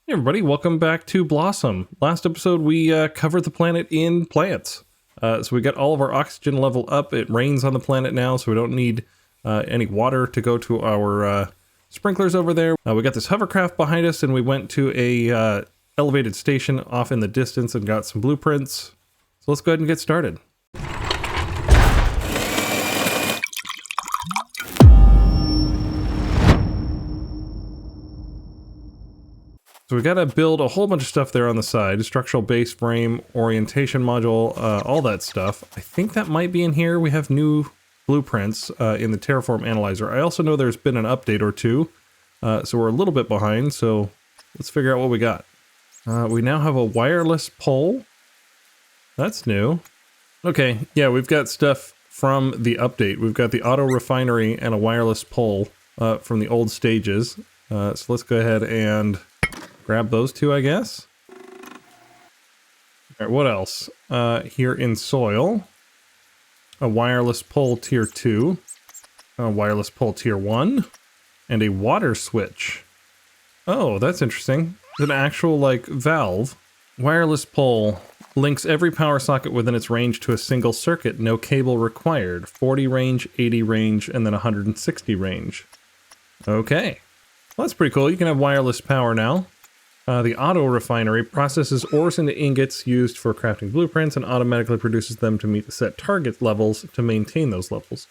Hey everybody, welcome back to Blossom. Last episode we covered the planet in plants. So we got all of our oxygen level up. It rains on the planet now, so we don't need any water to go to our sprinklers over there. We got this hovercraft behind us, and we went to a elevated station off in the distance and got some blueprints. So let's go ahead and get started. So we got to build a whole bunch of stuff there on the side. Structural base frame, orientation module, all that stuff. I think that might be in here. We have new blueprints in the terraform analyzer. I also know there's been an update or two, so we're a little bit behind. So let's figure out what we got. We now have a wireless pole. That's new. Okay, yeah, we've got stuff from the update. We've got the auto refinery and a wireless pole from the old stages. So let's go ahead and grab those two, I guess. All right, what else? Here in soil, a wireless pole tier 2, a wireless pole tier 1, and a water switch. Oh, that's interesting. It's an actual, like, valve. Wireless pole links every power socket within its range to a single circuit. No cable required. 40 range, 80 range, and then 160 range. Okay. Well, that's pretty cool. You can have wireless power now. The auto refinery processes ores into ingots used for crafting blueprints and automatically produces them to meet the set target levels to maintain those levels.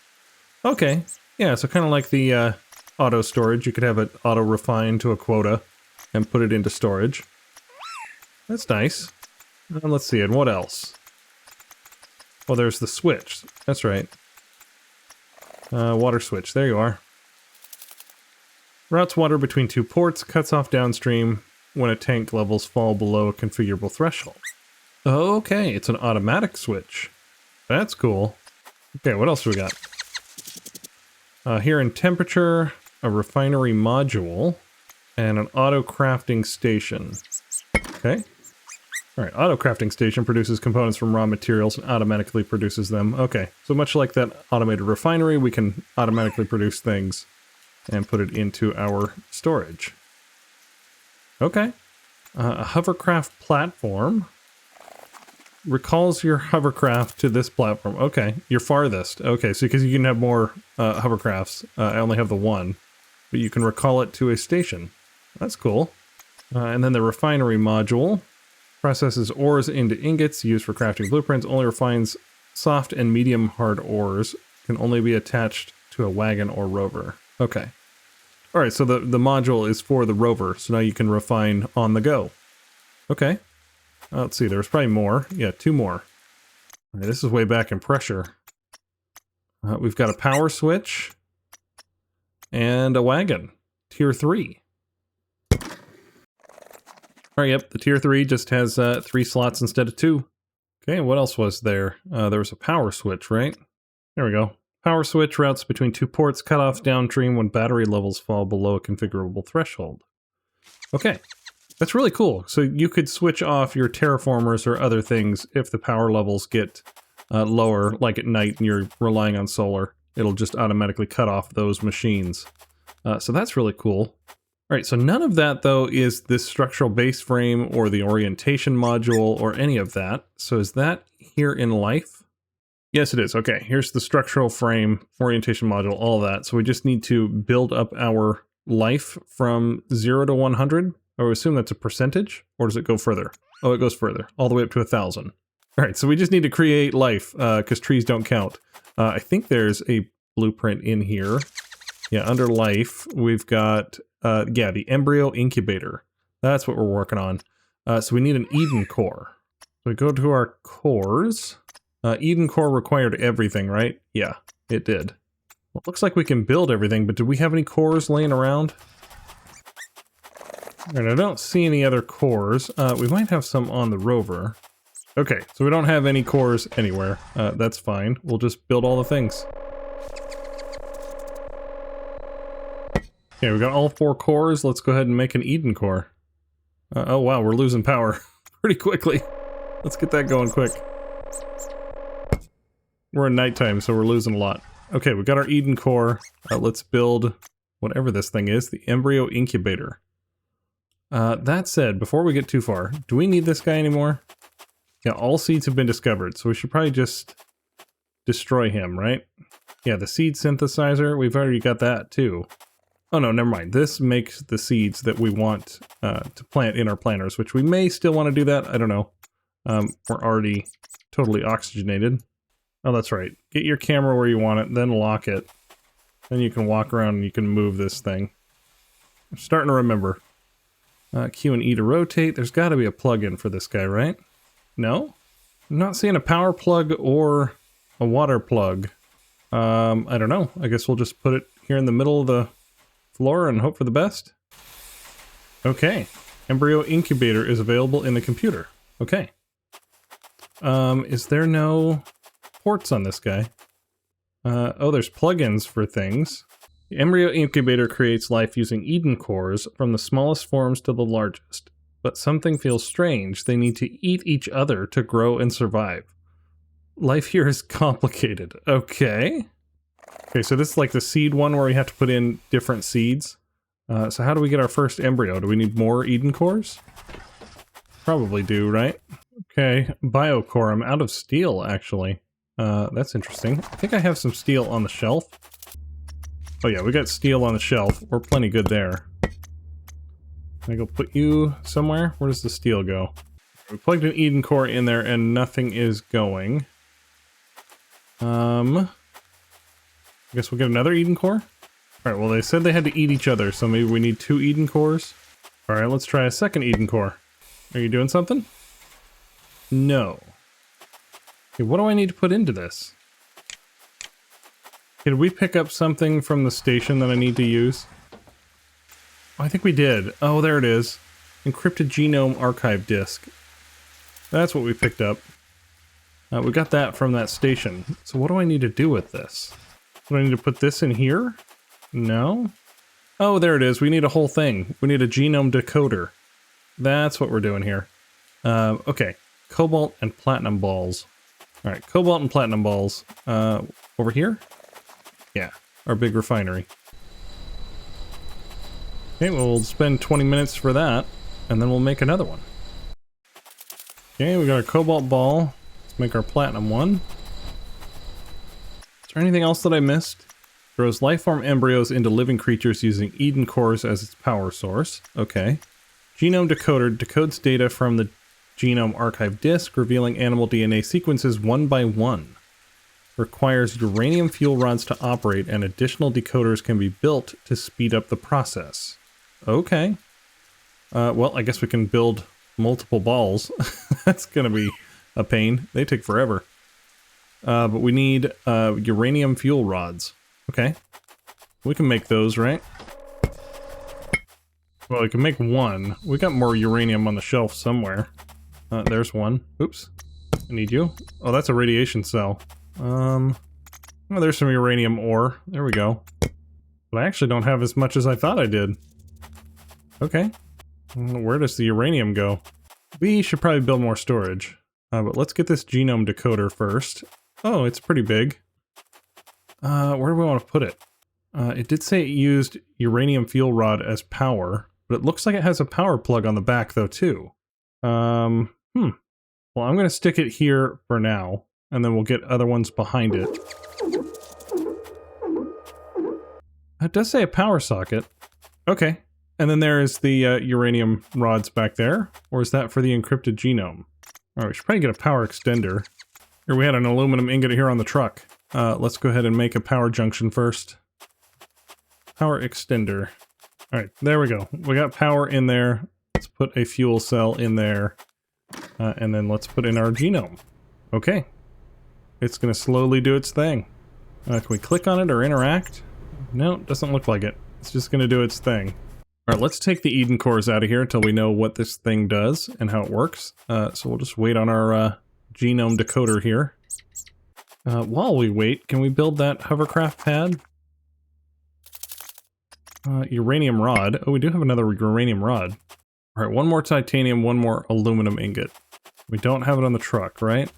Okay, yeah, so kind of like the auto storage. You could have it auto refine to a quota and put it into storage. That's nice. And let's see, and what else? Well, there's the switch. That's right. Water switch, there you are. Routes water between two ports, cuts off downstream when a tank levels fall below a configurable threshold. Okay, it's an automatic switch. That's cool. Okay, what else do we got? Here in temperature, a refinery module, and an auto crafting station. Okay. Alright, auto crafting station produces components from raw materials and automatically produces them. Okay, so much like that automated refinery, we can automatically produce things and put it into our storage. Okay. A hovercraft platform recalls your hovercraft to this platform. Okay, your farthest. Okay, so because you can have more hovercrafts. I only have the one, but you can recall it to a station. That's cool. And then the refinery module processes ores into ingots used for crafting blueprints. Only refines soft and medium hard ores. Can only be attached to a wagon or rover. Okay. Alright, so the module is for the rover, so now you can refine on the go. Okay. Let's see, there's probably more. Yeah, 2 more. Alright, this is way back in pressure. We've got a power switch and a wagon. Tier 3. Alright, yep, the tier 3 just has 3 slots instead of 2. Okay, what else was there? There was a power switch, right? There we go. Power switch routes between 2 ports, cut off downstream when battery levels fall below a configurable threshold. Okay, that's really cool. So you could switch off your terraformers or other things if the power levels get lower, like at night and you're relying on solar. It'll just automatically cut off those machines. So that's really cool. All right, so none of that, though, is this structural base frame or the orientation module or any of that. So is that here in life? Yes, it is. Okay, here's the structural frame, orientation module, all that. So we just need to build up our life from 0 to 100. I would assume that's a percentage, or does it go further? Oh, it goes further, all the way up to 1,000. All right, so we just need to create life, because trees don't count. I think there's a blueprint in here. Yeah, under life, we've got, yeah, the embryo incubator. That's what we're working on. So we need an Eden core. So we go to our cores. Eden core required everything, right? Yeah, it did. Well, it looks like we can build everything, but do we have any cores laying around? And I don't see any other cores. We might have some on the rover. Okay, so we don't have any cores anywhere. That's fine. We'll just build all the things. Okay, we got all 4 cores. Let's go ahead and make an Eden core. Oh wow, we're losing power pretty quickly. Let's get that going quick. We're in nighttime, so we're losing a lot. Okay, we got our Eden core. Let's build whatever this thing is, the embryo incubator. That said, before we get too far, do we need this guy anymore? Yeah, all seeds have been discovered, so we should probably just destroy him, right? Yeah, the seed synthesizer, we've already got that too. Oh no, never mind. This makes the seeds that we want to plant in our planters, which we may still want to do that. I don't know. We're already totally oxygenated. Oh, that's right. Get your camera where you want it, then lock it. Then you can walk around and you can move this thing. I'm starting to remember. Q and E to rotate. There's got to be a plug-in for this guy, right? No? I'm not seeing a power plug or a water plug. I don't know. I guess we'll just put it here in the middle of the floor and hope for the best. Okay. Embryo incubator is available in the computer. Okay. Is there no ports on this guy? Oh, there's plugins for things. The embryo incubator creates life using Eden cores from the smallest forms to the largest. But something feels strange. They need to eat each other to grow and survive. Life here is complicated. Okay. Okay, so this is like the seed one where we have to put in different seeds. So how do we get our first embryo? Do we need more Eden cores? Probably do, right? Okay, biocore. I'm out of steel, actually. That's interesting. I think I have some steel on the shelf. Oh yeah, we got steel on the shelf. We're plenty good there. Can I go put you somewhere? Where does the steel go? We plugged an Eden core in there and nothing is going. I guess we'll get another Eden core? Alright, well they said they had to eat each other, so maybe we need 2 Eden cores. Alright, let's try a second Eden core. Are you doing something? No. Okay, what do I need to put into this? Did we pick up something from the station that I need to use? Oh, I think we did. Oh, there it is. Encrypted genome archive disk. That's what we picked up. We got that from that station. So what do I need to do with this? Do I need to put this in here? No? Oh, there it is. We need a whole thing. We need a genome decoder. That's what we're doing here. Okay. Cobalt and platinum balls. Alright, cobalt and platinum balls. Over here? Yeah, our big refinery. Okay, well, we'll spend 20 minutes for that, and then we'll make another one. Okay, we got our cobalt ball. Let's make our platinum one. Is there anything else that I missed? Grows lifeform embryos into living creatures using Eden cores as its power source. Okay. Genome decoder decodes data from the genome archive disk, revealing animal DNA sequences one by one. Requires uranium fuel rods to operate, and additional decoders can be built to speed up the process. Okay. Well, I guess we can build multiple balls. That's gonna be a pain. They take forever. But we need uranium fuel rods. Okay. We can make those, right? Well, we can make one. We got more uranium on the shelf somewhere. There's one. Oops. I need you. Oh, that's a radiation cell. Oh, there's some uranium ore. There we go. But I actually don't have as much as I thought I did. Okay. Where does the uranium go? We should probably build more storage. But let's get this genome decoder first. Oh, it's pretty big. Where do we want to put it? It did say it used uranium fuel rod as power, but it looks like it has a power plug on the back though too. Well, I'm gonna stick it here for now, and then we'll get other ones behind it. It does say a power socket. Okay. And then there is the uranium rods back there. Or is that for the encrypted genome? Alright, we should probably get a power extender. Here we had an aluminum ingot here on the truck. Let's go ahead and make a power junction first. Power extender. Alright, there we go. We got power in there. Let's put a fuel cell in there. And then let's put in our genome. Okay. It's gonna slowly do its thing. Can we click on it or interact? No, it doesn't look like it. It's just gonna do its thing. Alright, let's take the Eden cores out of here until we know what this thing does and how it works. So we'll just wait on our genome decoder here. While we wait, can we build that hovercraft pad? Uranium rod. Oh, we do have another uranium rod. Alright, one more titanium, one more aluminum ingot. We don't have it on the truck, right?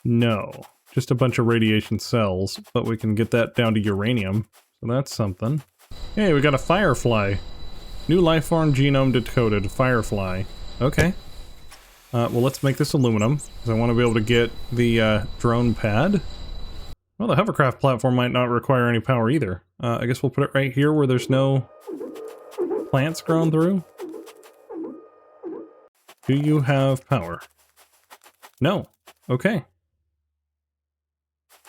No. Just a bunch of radiation cells, but we can get that down to uranium. So that's something. Hey, we got a firefly. New life form genome decoded. Firefly. Okay. Well, let's make this aluminum, because I want to be able to get the drone pad. Well, the hovercraft platform might not require any power either. I guess we'll put it right here where there's no plants growing through. Do you have power? No. Okay.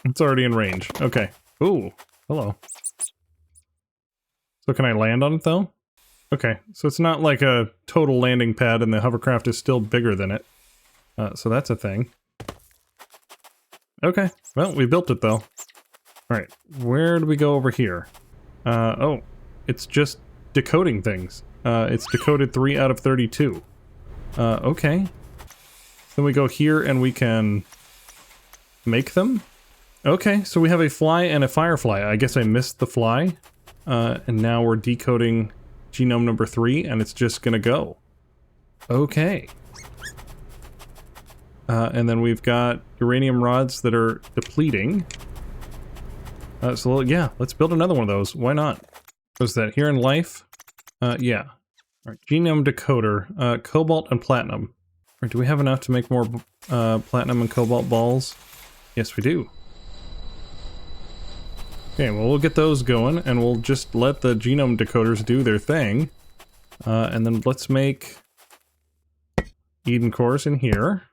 It's already in range. Okay. Ooh. Hello. So can I land on it though? Okay. So it's not like a total landing pad and the hovercraft is still bigger than it. So that's a thing. Okay. Well, we built it though. Alright. Where do we go over here? Oh. It's just decoding things. It's decoded 3 out of 32. Okay. Then we go here and we can make them. Okay, so we have a fly and a firefly. I guess I missed the fly. And now we're decoding genome number 3 and it's just gonna go. Okay. And then we've got uranium rods that are depleting. So yeah, let's build another one of those. Why not? Was that here in life? Yeah. Alright, genome decoder, cobalt and platinum. Alright, do we have enough to make more platinum and cobalt balls? Yes, we do. Okay, well, we'll get those going, and we'll just let the genome decoders do their thing. And then let's make Eden cores in here.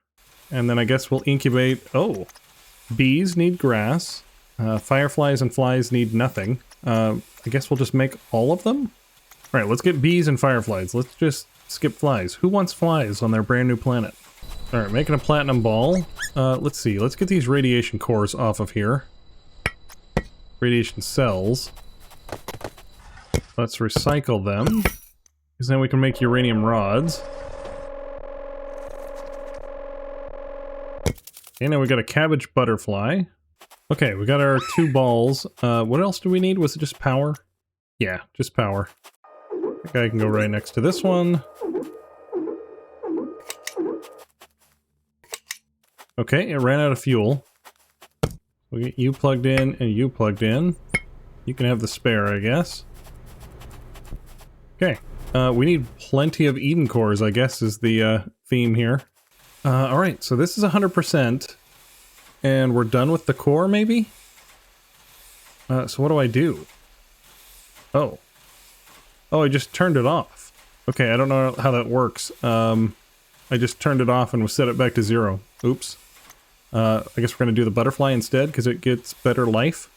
And then I guess we'll incubate... Oh! Bees need grass. Fireflies and flies need nothing. I guess we'll just make all of them? Alright, let's get bees and fireflies. Let's just skip flies. Who wants flies on their brand new planet? Alright, making a platinum ball. Let's see. Let's get these radiation cores off of here. Radiation cells. Let's recycle them. Because then we can make uranium rods. Okay, now we got a cabbage butterfly. Okay, we got our 2 balls. What else do we need? Was it just power? Yeah, just power. That guy can go right next to this one. Okay, it ran out of fuel. We'll get you plugged in and you plugged in. You can have the spare, I guess. Okay. We need plenty of Eden cores, I guess, is the theme here. Alright, so this is 100%. And we're done with the core, maybe? So what do I do? Oh. Oh, I just turned it off. Okay, I don't know how that works. I just turned it off and set it back to 0. Oops. I guess we're going to do the butterfly instead, because it gets better life.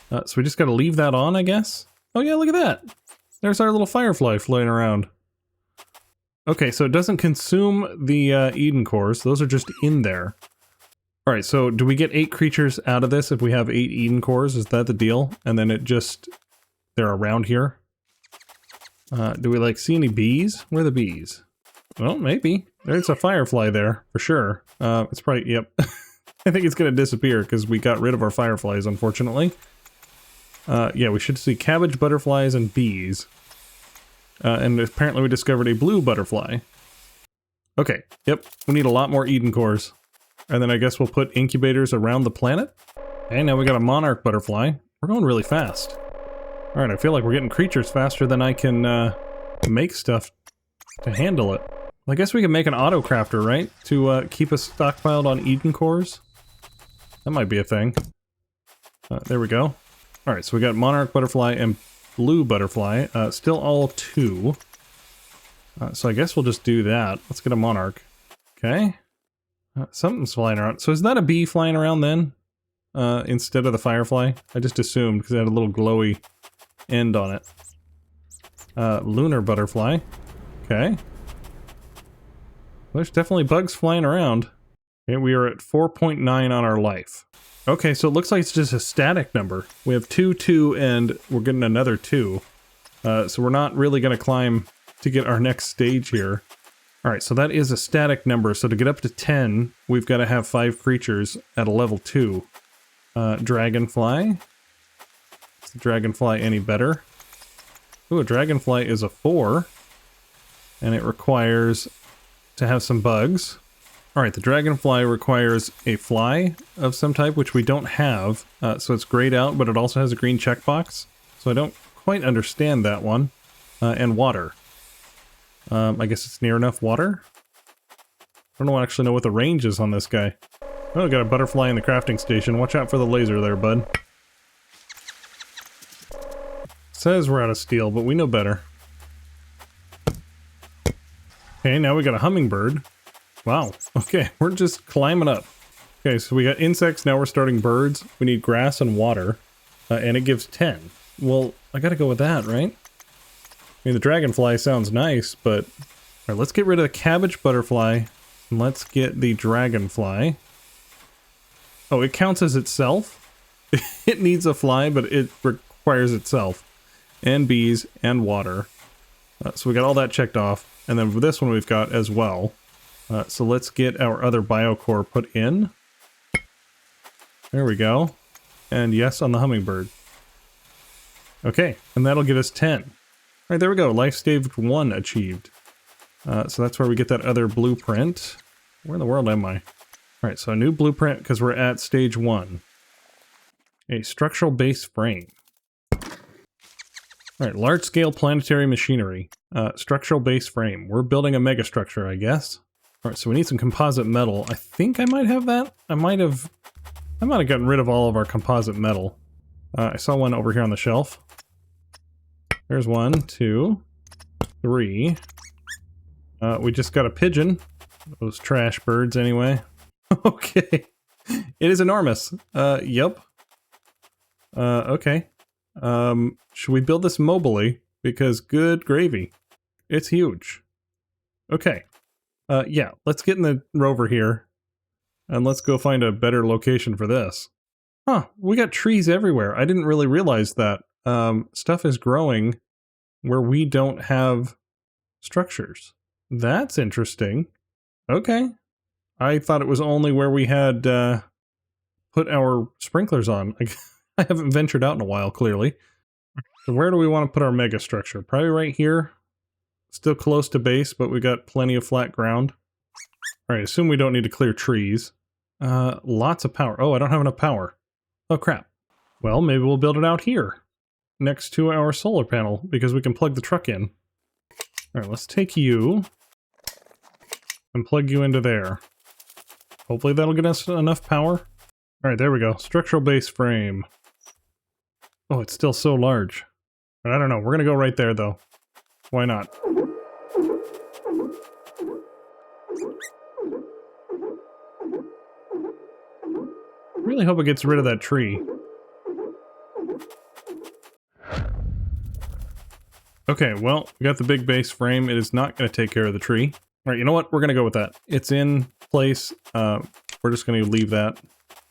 So we just got to leave that on, I guess? Oh yeah, look at that! There's our little firefly floating around. Okay, so it doesn't consume the Eden cores, those are just in there. Alright, so do we get 8 creatures out of this if we have 8 Eden cores? Is that the deal? And then it just... they're around here? Do we, like, see any bees? Where are the bees? Well, maybe. There's a firefly there, for sure. It's probably, yep. I think it's gonna disappear, because we got rid of our fireflies, unfortunately. Yeah, we should see cabbage butterflies and bees. And apparently we discovered a blue butterfly. Okay, yep, we need a lot more Eden cores. And then I guess we'll put incubators around the planet. Okay, now we got a monarch butterfly. We're going really fast. Alright, I feel like we're getting creatures faster than I can make stuff to handle it. Well, I guess we can make an auto crafter, right? To keep us stockpiled on Eden cores? That might be a thing. There we go. Alright, so we got monarch butterfly and blue butterfly. Still all 2. So I guess we'll just do that. Let's get a monarch. Okay. Something's flying around. So is that a bee flying around then? Instead of the firefly? I just assumed because it had a little glowy end on it. Lunar butterfly. Okay. There's definitely bugs flying around. Okay, we are at 4.9 on our life. Okay, so it looks like it's just a static number. We have 2, 2, and we're getting another 2. So we're not really going to climb to get our next stage here. Alright, so that is a static number. So to get up to 10, we've got to have 5 creatures at a level 2. Dragonfly. Is the dragonfly any better? Ooh, a dragonfly is a 4. And it requires to have some bugs. Alright, the dragonfly requires a fly of some type, which we don't have. So it's grayed out, but it also has a green checkbox. So I don't quite understand that one. and water. I guess it's near enough water? I don't actually know what the range is on this guy. Oh, got a butterfly in the crafting station. Watch out for the laser there, bud. Says we're out of steel, but we know better. Okay, now we got a hummingbird. Wow. Okay, we're just climbing up. Okay, so we got insects, now we're starting birds. We need grass and water, and it gives 10. Well, I gotta go with that, right? I mean, the dragonfly sounds nice, but... Alright, let's get rid of the cabbage butterfly, and let's get the dragonfly. Oh, it counts as itself? It needs a fly, but it requires itself. And bees, and water. So we got all that checked off, and then for this one we've got as well. So let's get our other biocore put in. There we go. And yes on the hummingbird. Okay, and that'll give us 10. Alright, there we go. Life stage 1 achieved. So that's where we get that other blueprint. Where in the world am I? Alright, so a new blueprint because we're at stage 1. A structural base frame. Alright, large-scale planetary machinery. Structural base frame. We're building a megastructure, I guess. Alright, so we need some composite metal. I think I might have that. I might have gotten rid of all of our composite metal. I saw one over here on the shelf. There's 1, 2, 3. We just got a pigeon. Those trash birds, anyway. Okay. It is enormous. Yep. Okay. Should we build this mobily? Because good gravy. It's huge. Okay. Yeah, let's get in the rover here. And let's go find a better location for this. Huh, we got trees everywhere. I didn't really realize that. Stuff is growing where we don't have structures. That's interesting. Okay. I thought it was only where we had, put our sprinklers on. I haven't ventured out in a while, clearly. So where do we want to put our mega structure? Probably right here. Still close to base, but we got plenty of flat ground. Alright, assume we don't need to clear trees. Lots of power. Oh, I don't have enough power. Oh, crap. Well, maybe we'll build it out here. Next to our solar panel, because we can plug the truck in. Alright, let's take you and plug you into there. Hopefully that'll get us enough power. Alright, there we go. Structural base frame. Oh, it's still so large. I don't know. We're gonna go right there, though. Why not? Really hope it gets rid of that tree. Okay, well, we got the big base frame. It is not going to take care of the tree. Alright, you know what? We're going to go with that. It's in place. We're just going to leave that.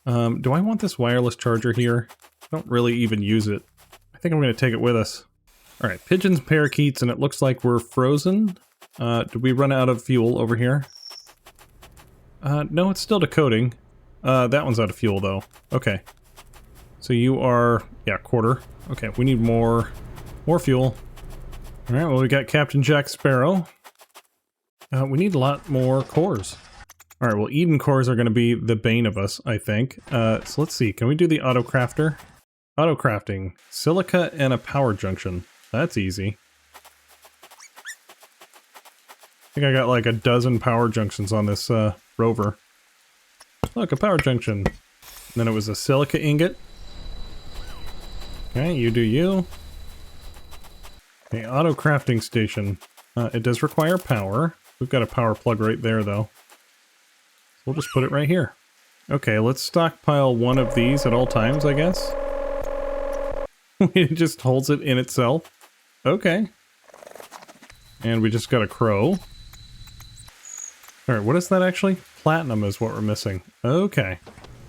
Do I want this wireless charger here? I don't really even use it. I think I'm going to take it with us. Alright, pigeons, parakeets, and it looks like we're frozen. Did we run out of fuel over here? No, it's still decoding. That one's out of fuel, though. Okay. So you are... yeah, quarter. Okay, we need more fuel. Alright, well, we got Captain Jack Sparrow. We need a lot more cores. Alright, well, Eden cores are going to be the bane of us, I think. So let's see, can we do the auto crafter? Auto crafting. Silica and a power junction. That's easy. I think I got like a dozen power junctions on this rover. Look, a power junction. And then it was a silica ingot. Okay, you do you. Okay, auto crafting station. It does require power. We've got a power plug right there, though. We'll just put it right here. Okay, let's stockpile one of these at all times, I guess. It just holds it in itself. Okay. And we just got a crow. Alright, what is that actually? Platinum is what we're missing. Okay.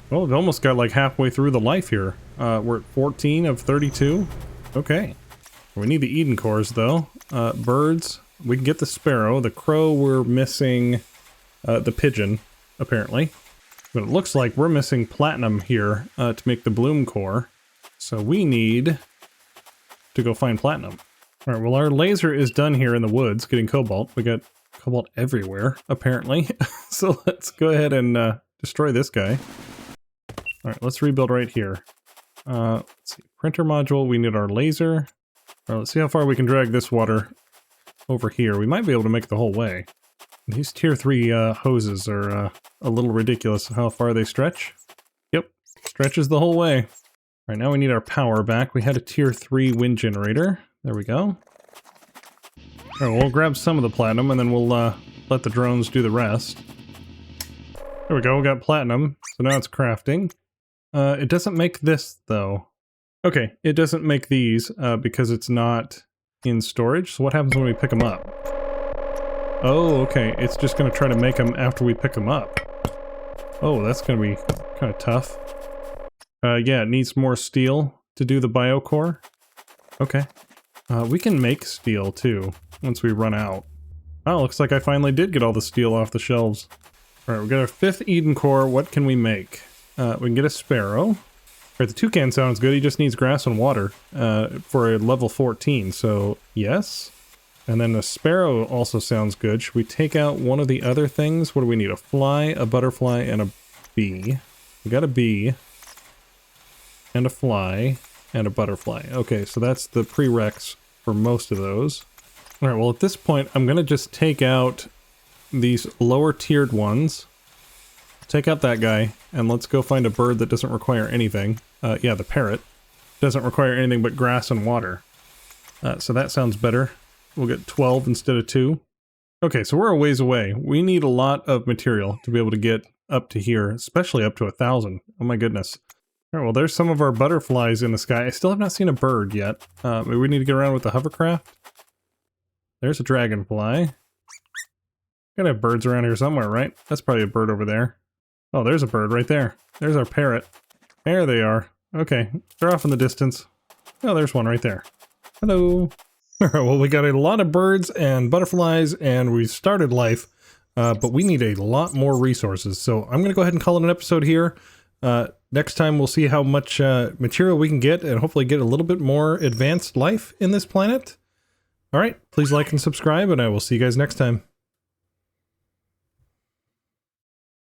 Well, we almost got like halfway through the life here. We're at 14 of 32. Okay. We need the Eden cores, though. Birds. We can get the sparrow. The crow, we're missing the pigeon, apparently. But it looks like we're missing platinum here to make the bloom core. So we need to go find platinum. Alright, well, our laser is done here in the woods, getting cobalt. We got cobalt everywhere, apparently. So let's go ahead and destroy this guy. Alright, let's rebuild right here. Let's see. Printer module, we need our laser. All right, let's see how far we can drag this water over here. We might be able to make it the whole way. These tier 3 hoses are a little ridiculous how far they stretch. Yep, stretches the whole way. All right, now we need our power back. We had a tier 3 wind generator. There we go. All right, we'll grab some of the platinum and then we'll let the drones do the rest. There we go, we got platinum. So now it's crafting. It doesn't make this though. Okay, it doesn't make these because it's not in storage. So what happens when we pick them up? Oh, okay. It's just going to try to make them after we pick them up. Oh, that's going to be kind of tough. Yeah, it needs more steel to do the biocore. Okay. We can make steel too once we run out. Oh, looks like I finally did get all the steel off the shelves. All right, we got our 5th Eden core. What can we make? We can get a sparrow. All right, the toucan sounds good. He just needs grass and water for a level 14, so yes. And then the sparrow also sounds good. Should we take out one of the other things? What do we need? A fly, a butterfly, and a bee. We got a bee, and a fly, and a butterfly. Okay, so that's the prereqs for most of those. All right, well at this point, I'm going to just take out these lower tiered ones. Take out that guy, and let's go find a bird that doesn't require anything. Yeah, the parrot. Doesn't require anything but grass and water. So that sounds better. We'll get 12 instead of 2. Okay, so we're a ways away. We need a lot of material to be able to get up to here, especially up to 1,000. Oh my goodness. All right, well there's some of our butterflies in the sky. I still have not seen a bird yet. Maybe we need to get around with the hovercraft. There's a dragonfly. Gotta have birds around here somewhere, right? That's probably a bird over there. Oh, there's a bird right there. There's our parrot. There they are. Okay, they're off in the distance. Oh, there's one right there. Hello. Alright, well we got a lot of birds and butterflies and we started life, but we need a lot more resources. So I'm going to go ahead and call it an episode here. Next time we'll see how much material we can get and hopefully get a little bit more advanced life in this planet. Alright, please like and subscribe and I will see you guys next time.